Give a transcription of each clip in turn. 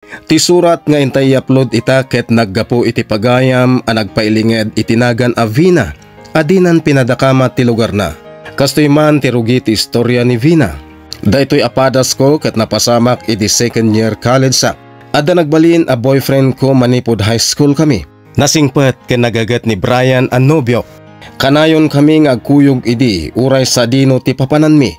Ti surat nga intay i-upload ita ket naggapo iti pagayam a nagpailinged itinagan a Vina adinan pinadakama ti lugar na. Kastoy man ti rugi ti istorya ni Vina. Daytoy apadas ko ket napasamak iti second year college sa. Adda nagbalin a boyfriend ko manipod high school kami. Nasingpet ken nagagat ni Brian a nobyo. Kanayon kami nga agkuyog idi uray sa dino ti papanan mi.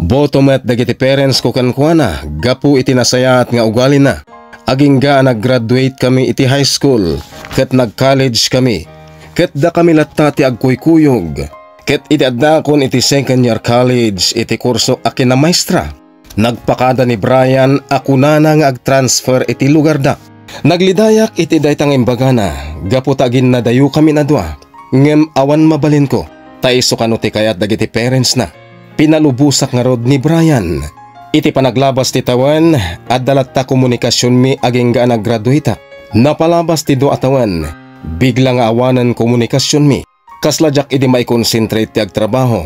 Botomet dagiti parents ko kankwana gapu iti nasayat nga ugali na. Aging ga nag-graduate kami iti high school ket nag-college kami. Ket da kami latta ti agkuykuyog. Ket iti adda kon iti second year college iti kurso akin na maestra. Nagpakada ni Brian ako na nga ag-transfer iti lugar da. Naglidayak iti daytang imbagana gapu tagin na dayo kami na dua. Ngem awan mabalin ko taiso kano ti kayat dagiti parents na. Pinalubusak nga rod ni Brian. Iti panaglabas ti tawan at dalat ta komunikasyon mi aging ga nag-graduate. Napalabas ti do atawan bigla nga awanan komunikasyon mi. Kasladyak iti mai-concentrate ti agtrabaho.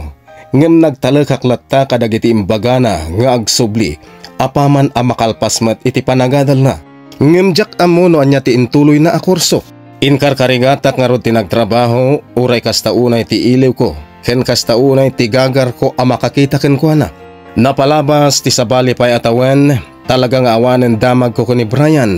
Ngem nagtalakak latta kadagiti imbagana nga agsubli. Apaman a makalpasmat iti panagadal na. Ngem jak amono anya ti intuloy na akurso. Inkarkarigatak nga rod ti nagtrabaho uray kastaunay ti iliw ko. Ken kastaunay ti gagar ko a makakita ken ko na. Napalabas ti sabali pay atawan talagang awanen damag ko ni Brian.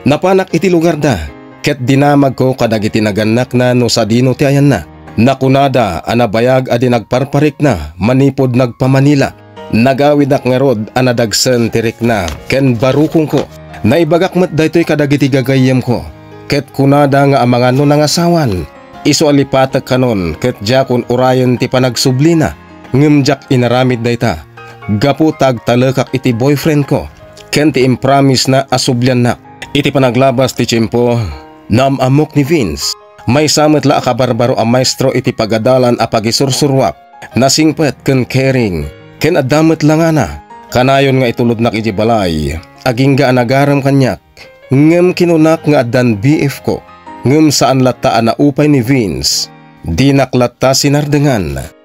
Napanak iti lugar da. Ket dinamag ko kadagiti naganak na no sa dino ti ayan na. Nakunada anabayag adi nagparparik na manipod nagpamanila. Nagawid ak nga rod anadagsen tirik na ken barukong ko. Naibagak met daytoy kadagiti gagayem ko. Ket kunada nga amangan no nangasawan. Iso alipatag kanon ket jakon urayan ti panagsublina. Ngem jak inaramid dayta. Gapu tag talakak iti boyfriend ko. Ken ti impromise na asublyan na. Iti panaglabas ti tiyempo namamok ni Vince. May samet la akabarbaro a maestro iti pagadalan a pagisursurwak. Nasingpet ken caring. Ken adamet lang ana. Kanayon nga itulod nak iti balay. Aging ga anagaram kanyak. Ngem kinunak nga adan BF ko. Ngem saan latta na upay ni Vince. Di naklatta sinardengan.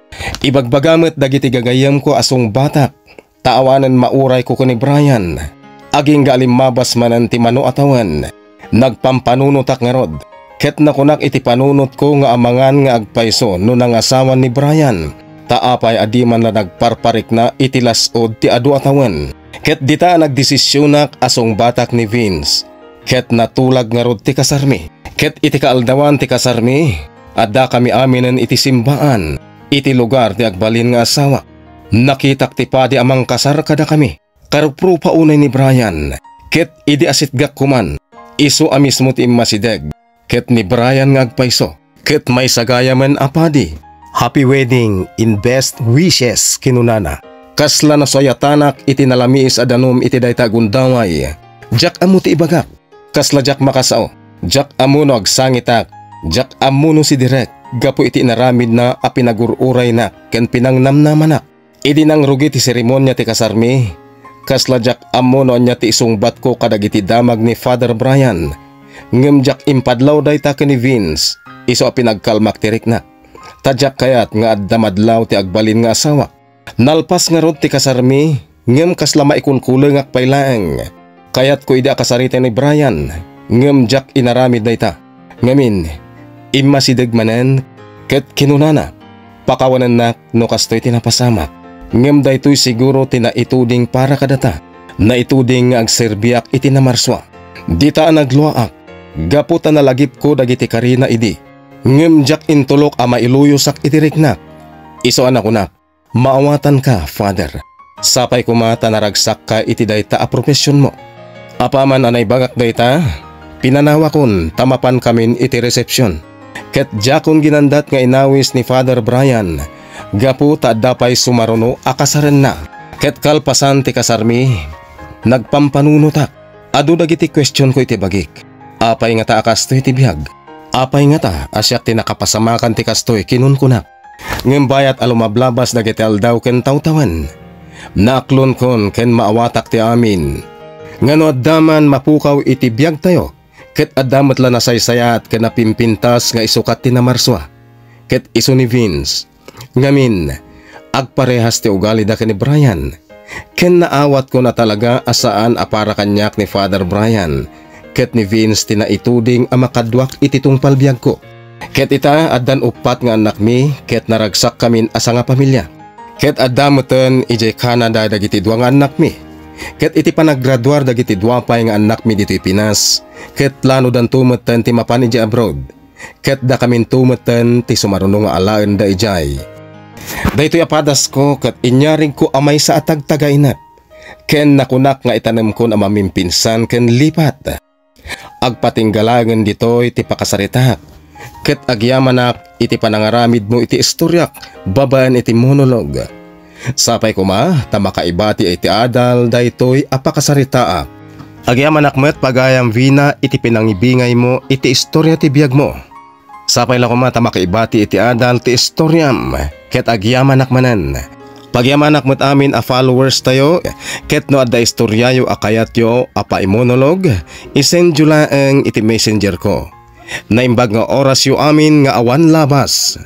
Ibagbagamet dagiti gagayam ko asong batak. Taawanan mauray ko ni Brian. Aging ga alimabas manan ti mano atawan. Nagpampanunutak nga rod. Ket nakunak iti panunot ko nga amangan nga agpaiso no nangasawan ni Brian. Taapay adiman na nagparparik na iti lasod ti adu atawan. Ket dita nagdesisyonak asong batak ni Vince. Ket natulag nga rod ti kasarmi. Ket iti kaaldawan ti kasarmi. Adda kami aminen iti simbaan. Iti lugar ti agbalin nga asawa. Nakitak ti padi amang kasar kada kami. Karupro paunay ni Brian. Ket idi asitgak kuman. Iso amismo ti masideg. Ket ni Brian nga agpaiso. Ket may sagayaman apadi. Happy wedding in best wishes kinunana. Kasla na soyatanak iti nalamiis adanom iti dayta gundaway. Jak amo ti ibagak. Kasla jak makasao. Jak amuno agsangitak. Jak amuno si direk. Gapo iti naramid na a pinagururay na ken pinangnamnamanak. Idi nang rugi ti seremonya ti kasarmi. Kasla jak amuno anya ti isungbat ko kadagiti damag ni Father Brian. Ngem jak impadlaw dayta ken ni Vince. Iso a pinagkalmak tirik na. Tadyak kayat nga adda madlaw ti agbalin nga asawa. Nalpas nga rod ti kasarmi. Ngem kasla maikulkulang akpailaeng. Kayat ko idi akasarita ni Brian. Ngem jak inaramid dayta. Ngamin imasideg manen ket kinunana. Pakawanan nak no kastoy tinapasamak. Ngem daytoy siguro tinaituding para kadata. Naituding nga agserbiak iti namarswa. Dita nagluaak. Gaputa na lagip ko dagiti karina idi. Ngem jak intulok a mailuyosak iti riknak. Iso anakunak. Maawatan ka, Father. Sapay kumata naragsak ka iti dayta a profesyon mo. Apaman anay bagak dayta. Pinanawakon tamapan kamin iti resepsyon. Ket jakon ginandat nga inawis ni Father Brian. Gapu ta dapay sumaruno akasaren na. Ket kalpasan ti kasarmi. Nagpampanunutak. Adu dagiti question ko iti bagik. Apay nga ta akastoy ti biyag. Apay nga ta asyak ti nakapasamakan ti kastoy kinunkunak. Ngem bayat alumablabas dagiti aldaw ken tawtawan. Naklon kon ken maawatak ti amin. Ngano addaman mapukaw iti biyag tayo. Ket addamet la nasaysayat ken napimpintas nga isukat ti namarswa. Ket iso ni Vince. Ngamin agparehas ti ugali da ken ni Brian. Ken naawat ko na talaga asaan para kanyak ni Father Brian. Ket ni Vince tinaituding makadwak iti tungpal biyag ko. Ket ita addan upat nga anak mi, ket naragsak kamin asa nga pamilya. Ket addamuten ijay Canada dagiti dua nga anak mi. Ket iti panaggraduar dagiti duapay nga anak mi dito'y Pinas. Ket lano dan tumeten ti mapan ijay abroad. Ket da kamin tumeten ti sumaruno nga alaen da ijay. Daytoy apadas ko ket inyaring ko amay sa atag tagainat. Ken nakunak nga itanem ko na mamimpinsan ken lipat. Agpatinggalagan ditoy ti pakasaritak. Ket agyamanak iti panangaramid mo iti istoryak, babaan iti monolog. Sapay ko tamakaibati iti adal daytoy apakasaritaak. Agyamanak met pagayam Vina iti pinangibingay mo iti istorya ti biyag mo. Sapay la ko tamakaibati iti adal ti istoryam, ket agyamanak manan. Pagyamanak met amin a followers tayo, ket no adda istoryayo akayatyo apa monolog, isend julaeng iti messenger ko. Naimbag nga oras yo amin nga awan labas.